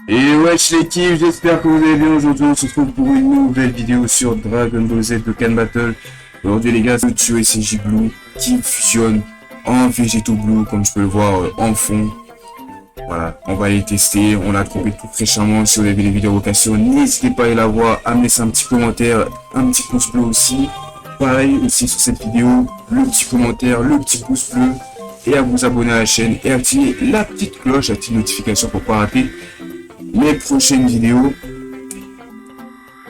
Et wesh l'équipe, j'espère que vous allez bien. Aujourd'hui on se retrouve pour une nouvelle vidéo sur Dragon Ball Z Dokkan Battle. Aujourd'hui les gars, je vais tuer CJ Blue qui fusionne en Végéto Blue comme je peux le voir en fond. Voilà, on va les tester, on l'a trouvé tout fraîchement. Si vous avez les vidéos vocation, n'hésitez pas à aller la voir, à me laisser un petit commentaire, un petit pouce bleu aussi. Pareil aussi sur cette vidéo, le petit commentaire, le petit pouce bleu. Et à vous abonner à la chaîne et activer la petite cloche, la petite notification pour pas rater mes prochaines vidéos.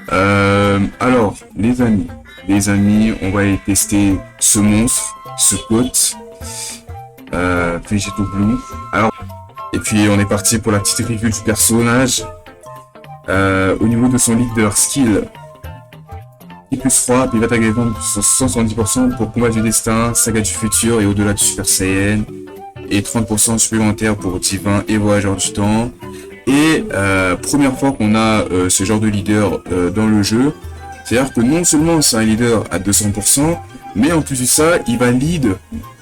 Alors les amis, on va aller tester ce monstre, ce coach Végéto Blue. Alors, et puis on est parti pour la petite review du personnage. Au niveau de son leader skill, I plus 3, puis attaque défense 170% pour combat du destin, saga du futur et au-delà du Super Saiyan, et 30% supplémentaire pour divin et voyageur du temps. Et première fois qu'on a ce genre de leader dans le jeu, c'est-à-dire que non seulement c'est un leader à 200%, mais en plus de ça, il va lead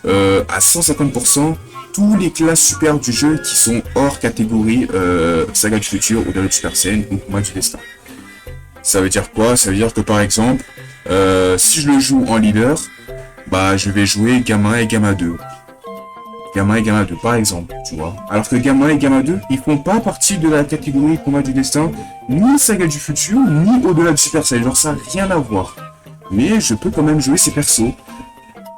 à 150% tous les classes super du jeu qui sont hors catégorie saga du futur, au-delà du Super Saiyan ou combat du destin. Ça veut dire quoi? Ça veut dire que par exemple, si je le joue en leader, bah je vais jouer Gamma et Gamma 2. Gamma et Gamma 2 par exemple, tu vois. Alors que Gamma et Gamma 2, ils font pas partie de la catégorie combat du destin, ni saga du futur, ni au-delà du Super Saiyan. Genre ça n'a rien à voir. Mais je peux quand même jouer ces persos.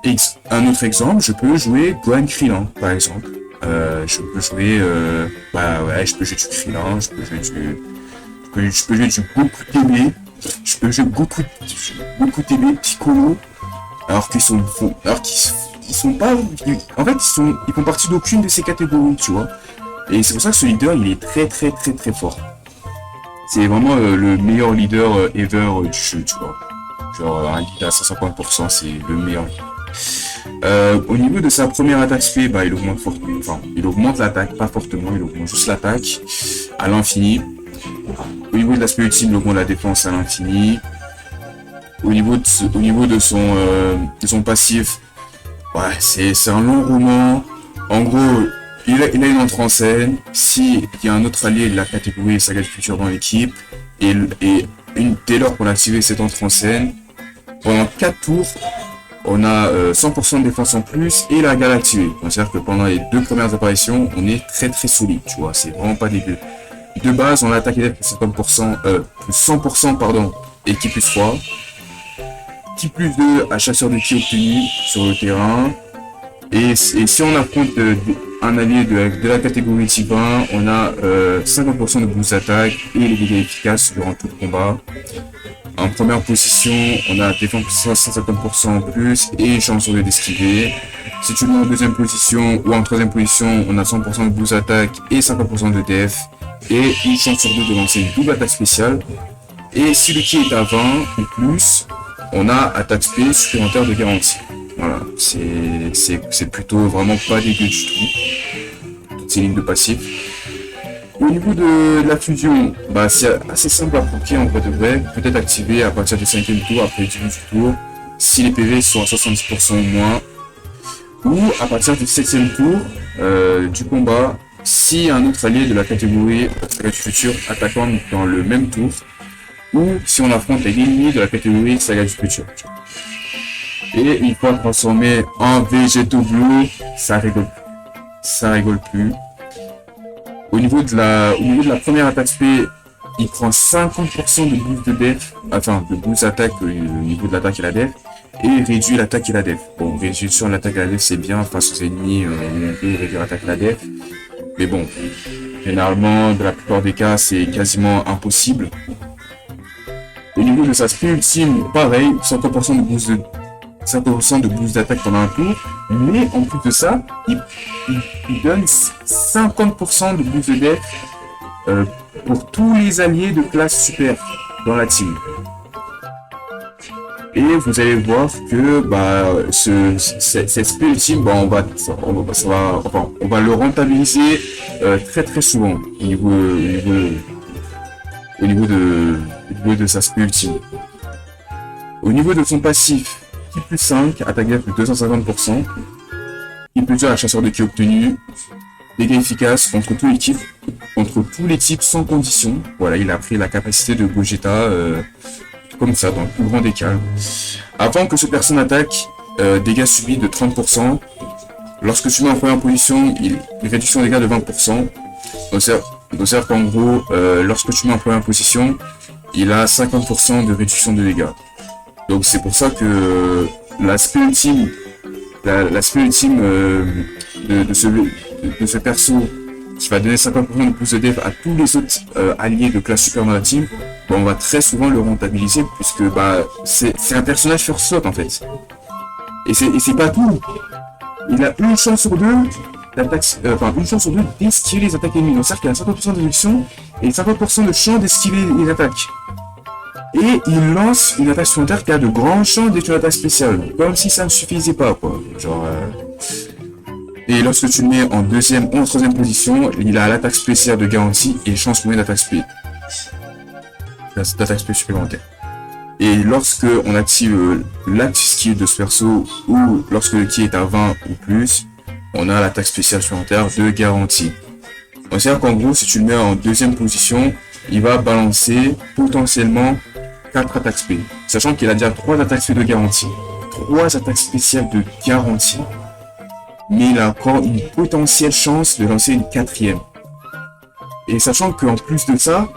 Et un autre exemple, je peux jouer Gohan Krillin, par exemple. Je peux jouer, je peux jouer du Krillin, je peux jouer du Goku TB, je peux jouer Goku TB, Piccolo, alors qu'ils sont pas, en fait ils font partie d'aucune de ces catégories, tu vois. Et c'est pour ça que ce leader il est très fort. C'est vraiment le meilleur leader ever du jeu, tu vois. Genre un leader à 150%, c'est le meilleur. Au niveau de sa première attaque spé, bah il augmente fortement, enfin il augmente l'attaque, pas fortement, il augmente juste l'attaque à l'infini. Au niveau de l'aspect ultime, il augmente la défense à l'infini. Au niveau de son passif, ouais, c'est un long roman. En gros, il a une entrée en scène. S'il y a un autre allié de la catégorie saga du futur dans l'équipe, et dès lors qu'on a activé cette entrée en scène, pendant 4 tours, on a 100% de défense en plus et la gale activée. C'est-à-dire que pendant les 2 premières apparitions, on est très solide, tu vois, c'est vraiment pas dégueu. De base, on a attaqué plus 100%, pardon, et qui plus 3. Qui plus 2 à chasseur de ki obtenu sur le terrain. Et si on affronte un allié de la catégorie divin, on a 50% de boost d'attaque et les dégâts efficaces durant tout le combat. En première position, on a défense 150% en plus et une chance sur le d'esquiver. Si tu mets en deuxième position ou en troisième position, on a 100% de boost d'attaque et 50% de def. Et une chance sur 2 de lancer une double attaque spéciale. Et si le ki est à 20 ou plus, on a attaque spé supplémentaire de garantie. Voilà, c'est plutôt vraiment pas dégueu du tout. Toutes ces lignes de passif. Au niveau de la fusion, bah c'est assez simple à proquer en vrai de vrai. Peut-être activé à partir du 5e tour, après du 10 tour, si les PV sont à 70% ou moins. Ou à partir du 7e tour du combat, si un autre allié de la catégorie saga du futur attaquant dans le même tour, ou si on affronte les ennemis de la catégorie saga du futur. Et une fois transformé en Végéto Blue, ça rigole plus. Au niveau de la première attaque spé, il prend 50% de boost de def, enfin de boost d'attaque au niveau de l'attaque et la def, et il réduit l'attaque et la def. Bon, réduction de l'attaque et la def c'est bien face aux ennemis, on peut réduire l'attaque et la def. Mais bon, généralement, dans la plupart des cas, c'est quasiment impossible. Au niveau de sa spé ultime, pareil, 50% de boost d'attaque pendant un tour, mais en plus de ça, il donne 50% de boost de def pour tous les alliés de classe super dans la team. Et vous allez voir que cette spé ultime, bah, on va le rentabiliser très souvent au niveau de sa spé ultime. Au niveau de son passif, Ki plus 5, attaque def de 250%, Ki plus 2 à chasseur de ki obtenu, dégâts efficaces contre tous les types contre tous les types sans condition. Voilà, il a pris la capacité de Gogeta comme ça, dans le plus grand des calmes. Avant que ce perso n'attaque, dégâts subis de 30%. Lorsque tu mets en première position, réduction des dégâts de 20%. Donc c'est-à-dire qu'en gros, lorsque tu mets en première position, il a 50% de réduction de dégâts. Donc c'est pour ça que l'aspect ultime, de ce perso qui va donner 50% de plus de def à tous les autres alliés de classe super dans la team, bah, on va très souvent le rentabiliser puisque bah, c'est un personnage first slot en fait. Et c'est pas tout. Il a une chance sur deux d'esquiver les attaques ennemies. Donc c'est-à-dire qu'il a 50% de réduction et 50% de chance d'esquiver les attaques. Et il lance une attaque supplémentaire qui a de grandes chances d'être une attaque spéciale. Comme si ça ne suffisait pas, quoi. Genre, Et lorsque tu le mets en deuxième ou en troisième position, il a l'attaque spéciale de garantie et chance moyenne d'attaque supplémentaire. Et lorsque on active l'active skill de ce perso ou lorsque le ki est à 20 ou plus, on a l'attaque spéciale supplémentaire de garantie. C'est-à-dire qu'en gros, si tu le mets en deuxième position, il va balancer potentiellement 4 attaques spé. Sachant qu'il a déjà 3 attaques spé de garantie. 3 attaques spéciales de garantie. Mais il a encore une potentielle chance de lancer une 4ème. Et sachant qu'en plus de ça,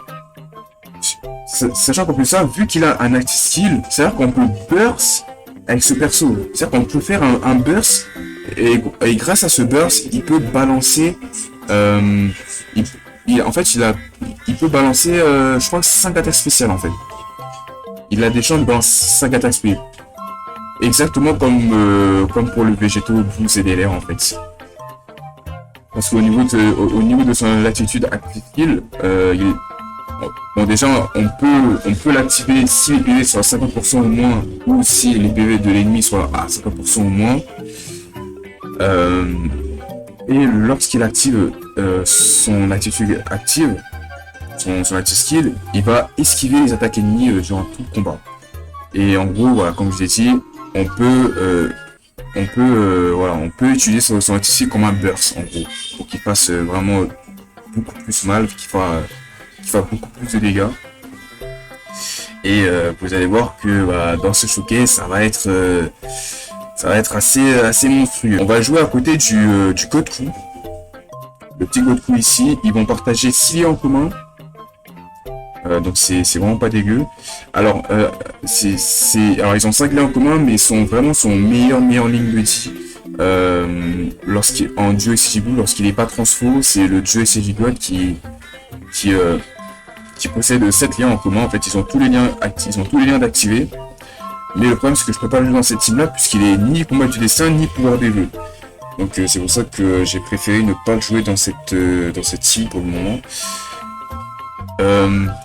vu qu'il a un active skill, c'est-à-dire qu'on peut burst avec ce perso. C'est-à-dire qu'on peut faire un burst et grâce à ce burst, il peut balancer il peut balancer je crois 5 attaques spéciales en fait. Il a des chances de balancer 5 attaques spéciales. Exactement comme pour le Végéto Blue et DLR en fait. Parce qu'au niveau de son latitude active skill, bon déjà on peut l'activer si les PV sont à 50% ou moins, ou si les PV de l'ennemi sont à 50% ou moins. Et lorsqu'il active son attitude active, son active skill, il va esquiver les attaques ennemies durant tout le combat. Et en gros, voilà, comme je l'ai dit, on peut utiliser son active skill comme un burst en gros, pour qu'il fasse vraiment beaucoup plus mal, qu'il fasse beaucoup plus de dégâts. Et vous allez voir que bah, dans ce showcase, ça va être assez monstrueux. On va jouer à côté du Goku. Le petit Goku ici, ils vont partager 6 liens en commun. Donc c'est vraiment pas dégueu. Alors alors ils ont 5 liens en commun, mais sont vraiment son meilleur ligne buddy. En duo SCJ lorsqu'il n'est pas transfo, c'est le duo SCJ God qui possède 7 liens en commun. En fait, ils ont tous les liens d'activer. Mais le problème c'est que je peux pas le jouer dans cette team là puisqu'il est ni combat du destin ni pouvoir des vœux. Donc c'est pour ça que j'ai préféré ne pas le jouer dans cette team pour le moment.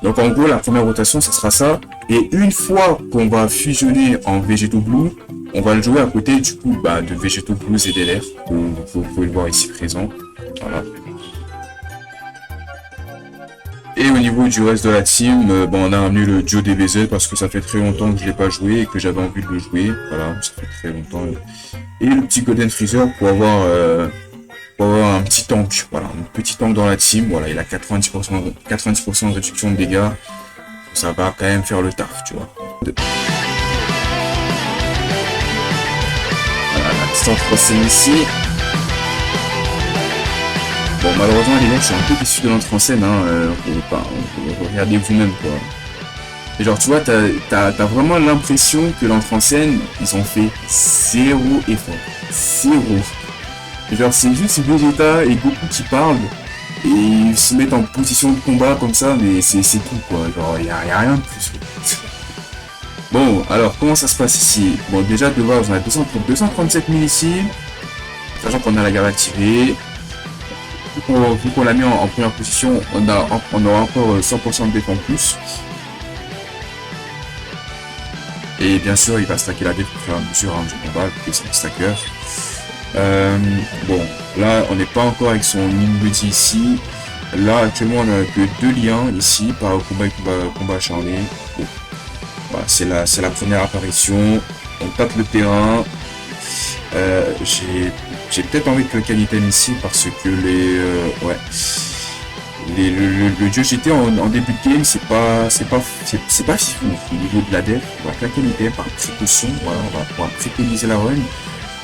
Donc en gros la première rotation ça sera ça. Et une fois qu'on va fusionner en Végéto Blue, on va le jouer à côté du coup de Végéto Blue et DLR. Vous pouvez le voir ici présent. Voilà. Et au niveau du reste de la team, on a ramené le duo DBZ parce que ça fait très longtemps que je l'ai pas joué et que j'avais envie de le jouer. Voilà, ça fait très longtemps. Et le petit Golden Freezer pour avoir un petit tank. Voilà, un petit tank dans la team. Voilà, il a 90% de réduction de dégâts. Ça va quand même faire le taf, tu vois. Voilà, la distance 3 ici. Bon, malheureusement, les mecs, je suis un peu déçu de l'entrée en scène, regardez vous-même, quoi. Et genre, tu vois, t'as vraiment l'impression que l'entrée en scène, ils ont fait 0 effort. 0. Et genre, c'est juste Vegeta et Goku qui parlent, et ils se mettent en position de combat comme ça, mais c'est tout, quoi. Genre, y a rien de plus, quoi. Bon, alors, comment ça se passe ici? Bon, déjà, de base, on a 237 000 ici, sachant qu'on a la garde activée. Vu qu'on l'a mis en première position, on aura encore 100% de def en plus. Et bien sûr, il va stacker la def pour faire une mesure du combat, vu que c'est un stacker. Bon, là, on n'est pas encore avec son ligne buddy ici. Là, actuellement, on n'a que 2 liens ici, par combat et combat acharné. Bon. Voilà, c'est la première apparition. On tape le terrain. J'ai peut-être envie de le Kaniten ici parce que Le dieu GT en début de game, c'est pas fifou. Au niveau de la def, on va claquer l'item par précaution, voilà, on va pouvoir préconiser la run.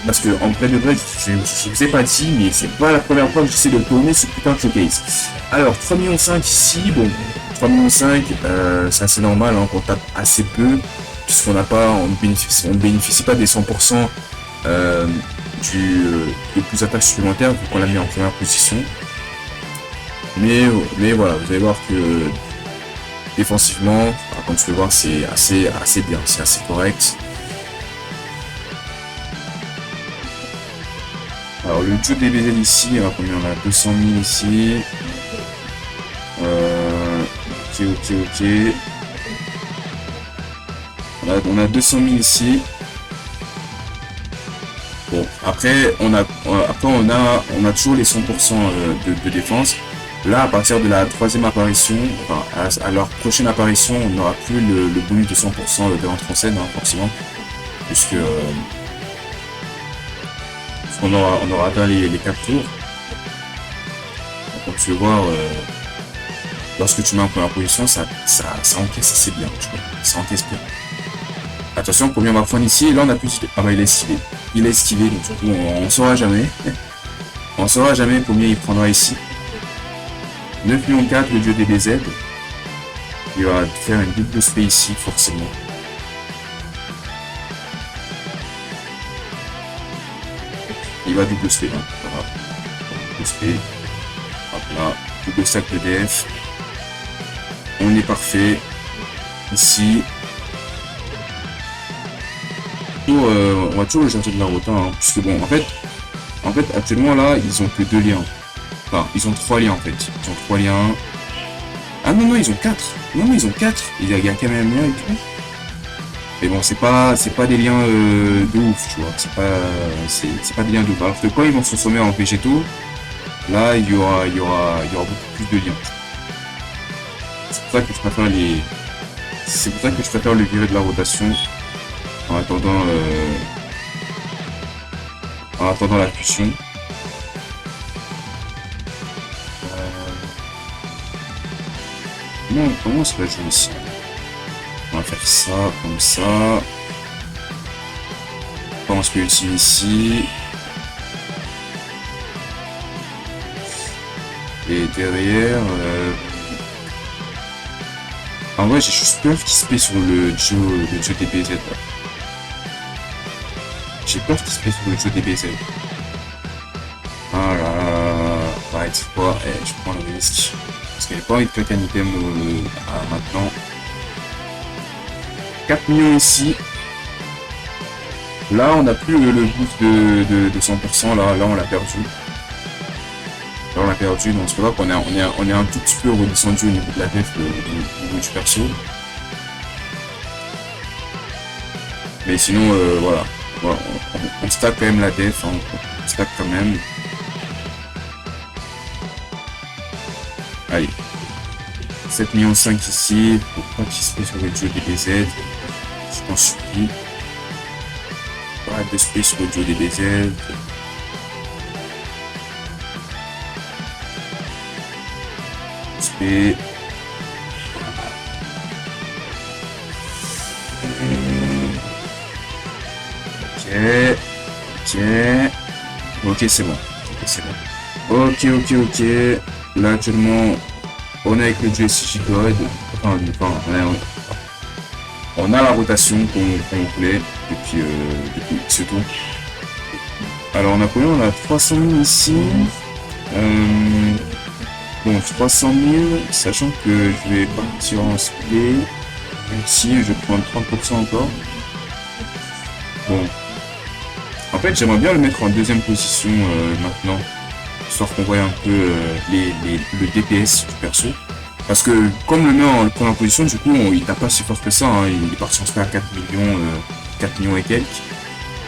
Parce que en vrai de vrai, je vous ai pas dit, mais c'est pas la première fois que j'essaie de tourner ce putain de showcase. Alors 3,5 millions ici, bon, 3,5 millions, c'est assez normal hein, qu'on tape assez peu, puisqu'on n'a pas, on bénéficie pas des 100% de plus attaques supplémentaires, vu qu'on l'a mis en première position. Mais voilà, vous allez voir que défensivement, comme tu peux voir, c'est assez bien, c'est assez correct. Alors le jeu des BZ ici, alors combien on a 200 000 ici. Ok. On a 200 000 ici. Bon, après on a toujours les 100% de défense. Là, à partir de la troisième apparition, enfin, à leur prochaine apparition, on n'aura plus le bonus de 100% de l'entrée en scène, hein, forcément, puisque on aura atteint les 4 tours. Donc, tu veux voir, lorsque tu mets en première position, ça encaisse assez bien, tu vois, ça encaisse bien. Attention, combien on va prendre ici, là on a plus... Ah bah il a esquivé. Il a esquivé, donc du coup on saura jamais. On saura jamais combien il prendra ici. 9,4 millions le dieu des DBZ. Il va faire une double spé ici, forcément. Il va double spé, hein. Voilà. Double spé. Hop là. Double stack de DF. On est parfait. Ici. On va toujours le chercher de la route, hein, puisque bon, en fait, actuellement là, ils ont que 2 liens. Enfin, ils ont 3 liens en fait. Ils ont 3 liens. Ah non, ils ont 4. Non, ils ont 4. Il y a quand même un lien et tout. Mais bon, c'est pas des liens de ouf, tu vois. C'est pas des liens de ouf. Alors que quand ils vont se transformer en végétaux, là, il y aura beaucoup plus de liens. C'est pour ça que je préfère le virer de la rotation en attendant la fusion. Comment on se va jouer ici? On va faire ça, comme ça. Je pense que utile ici. Et derrière... En vrai, j'ai juste peur qu'il se paie sur le jeu DBZ. J'ai peur qu'il se paie sur le jeu DBZ. Ah là là. Ouais, c'est quoi? Je prends le risque. Parce qu'il n'y a pas envie de claquer un item maintenant. 4 millions ici. Là, on n'a plus le boost de 100%. Là, on l'a perdu. Là, on l'a perdu. Donc, c'est pas qu'on est un tout petit peu redescendu au niveau de la def au niveau du perso. Mais sinon, voilà. On stack quand même la def. Hein. On stack quand même. Allez. 7,5 millions ici. Pour pas qu'il se paie sur le jeu DBZ. Je t'en supplie. Pas de space sur le jeu DBZ. Spé. Ok, c'est bon. Ok. Là, actuellement, on est avec le dieu SCJ Code. On a la rotation qu'on voulait depuis ce tour. Alors, on a combien? On a 300 000 ici. Bon, 300 000, sachant que je vais partir en split. Ici, je vais prendre 30% encore. Bon. En fait, j'aimerais bien le mettre en deuxième position maintenant. Histoire qu'on voit un peu le DPS du perso. Parce que comme le met en première position, du coup, il tape pas si fort que ça. Hein. Il est parti en split à 4 millions et quelques.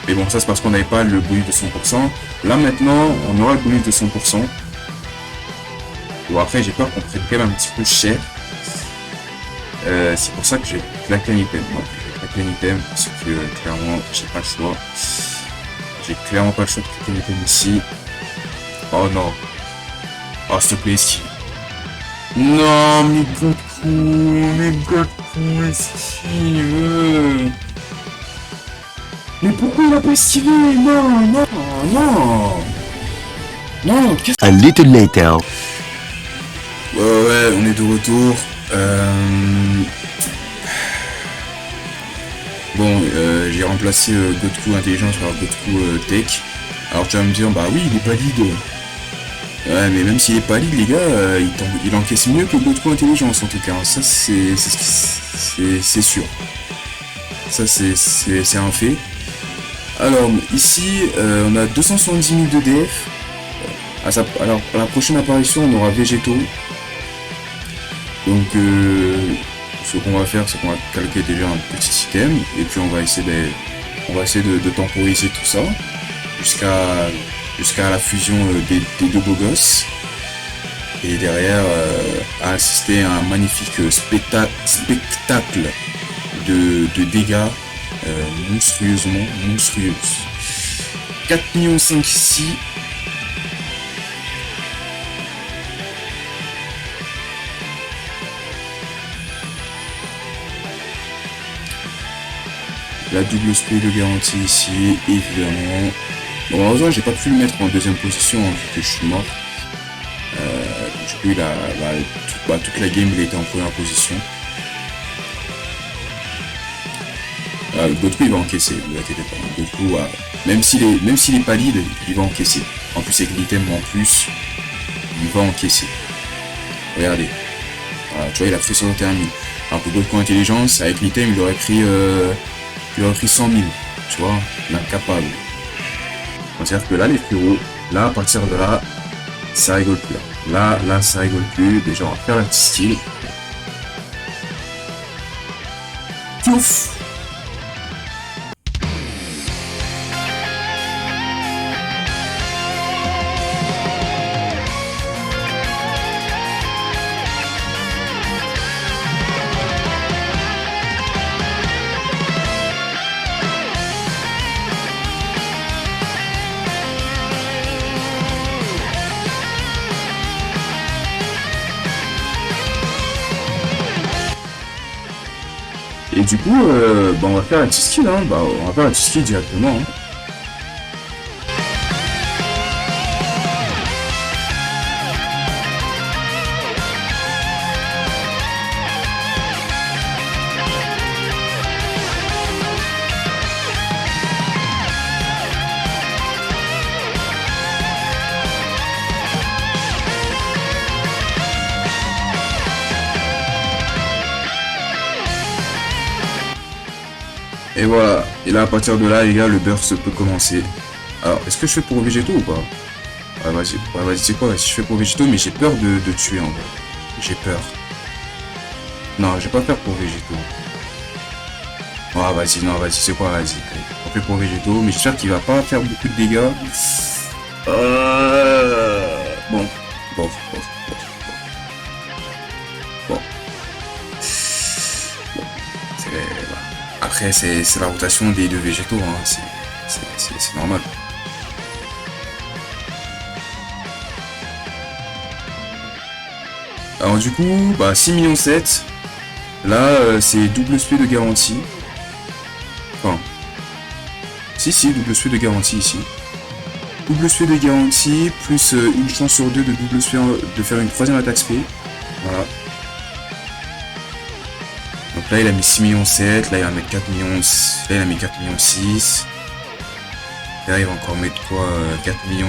Mais bon, ça c'est parce qu'on n'avait pas le bonus de 100%. Là maintenant, on aura le bonus de 100%. Bon, après, j'ai peur qu'on prenne quand même un petit peu cher. C'est pour ça que j'ai claqué un item. Ouais, j'ai claqué un item parce que clairement, j'ai pas le choix. J'ai clairement pas le choix de claquer un item ici. Oh non. Oh, s'il te plaît, ici. Non, mais Goku, esquive. Mais pourquoi il a pas esquivé? Non, non, non. Non, qu'est-ce A little later. Ouais, on est de retour. Bon, j'ai remplacé Goku intelligence par Goku tech. Alors tu vas me dire, bah oui, il est pas lead. Ouais, mais même s'il est pas lead, les gars, il encaisse mieux que Goku intelligence en tout cas. Ça, c'est sûr. Ça, c'est un fait. Alors, ici, on a 270 000 de DF. Alors, à la prochaine apparition, on aura Végétaux. Donc, ce qu'on va faire, c'est qu'on va calquer déjà un petit item. Et puis, on va essayer de temporiser tout ça. Jusqu'à la fusion des deux beaux gosses. Et derrière, à assister à un magnifique spectacle de dégâts monstrueusement monstrueuses. 4 millions 5 ici. La double spray de garantie ici, évidemment. Bon, malheureusement, j'ai pas pu le mettre en deuxième position hein, vu que je suis mort. Du coup, toute la game, il était en première position. Goku, il va encaisser, ne vous inquiétez pas. Goku, même s'il est pas lead, il va encaisser. En plus, avec l'item en plus, il va encaisser. Regardez. Voilà, tu vois, il a pris 61 000. Alors que Goku intelligence, avec l'item, il aurait pris 100 000. Tu vois, l'incapable. C'est-à-dire que là, les frérots, là, à partir de là, ça rigole plus. Là, ça rigole plus. Déjà, on va faire la petite skill. Pouf! Et du coup, on va faire la petite skill, hein. On va faire la petite skill directement. Hein. Et voilà, et là à partir de là les gars, le burst peut commencer. Alors, est-ce que je fais pour végétaux ou pas? Ouais, vas-y, c'est quoi, si je fais pour végétaux, mais j'ai peur de tuer en vrai. J'ai peur. Non, je vais pas faire pour végétaux. Ah vas-y, c'est quoi, vas-y. On fait pour végétaux, mais j'espère qu'il va pas faire beaucoup de dégâts. Bon. Après, c'est la rotation des deux végétaux, hein. C'est normal. Alors du coup, 6 millions 7. Là, c'est double spé de garantie. Enfin, si, double spé de garantie ici. Double spé de garantie, plus une chance sur deux de double spé de faire une troisième attaque spé. Voilà. Donc là il a mis 6 millions 7, là il va mettre 4 millions, là il a mis 4 millions 6. Là il va encore mettre quoi, 4 millions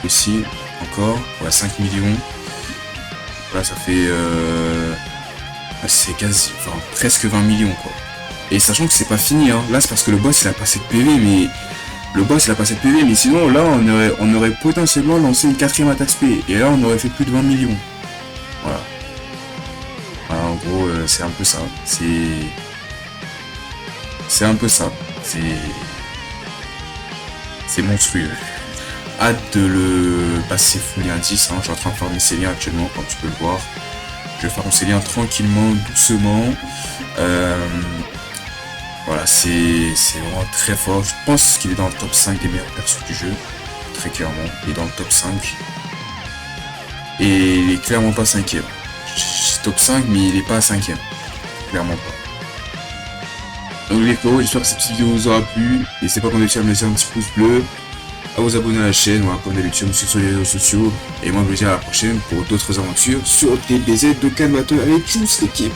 aussi, encore, ouais 5 millions. Là ça fait c'est quasi, enfin presque 20 millions quoi. Et sachant que c'est pas fini hein, là c'est parce que le boss il a passé de PV mais sinon là on aurait potentiellement lancé une quatrième attaque spé et là on aurait fait plus de 20 millions. Voilà. Voilà, en gros, c'est un peu ça. C'est un peu ça. C'est monstrueux. Hâte de le passer full indice. Hein. Je suis en train de farmer ces liens actuellement, comme tu peux le voir. Je vais farmer ces liens tranquillement, doucement. Voilà, c'est vraiment très fort. Je pense qu'il est dans le top 5 des meilleurs persos du jeu. Très clairement, il est dans le top 5. Et il est clairement pas 5ème. Je top 5, mais il est pas 5ème. Clairement pas. Donc les frérots, j'espère que cette petite vidéo vous aura plu. N'hésitez pas à me laisser un petit pouce bleu, à vous abonner à la chaîne, ou à comme d'habitude sur les réseaux sociaux. Et moi je vous dis à la prochaine pour d'autres aventures sur DBZ de Calmateur. Allez, tchuss l'équipe!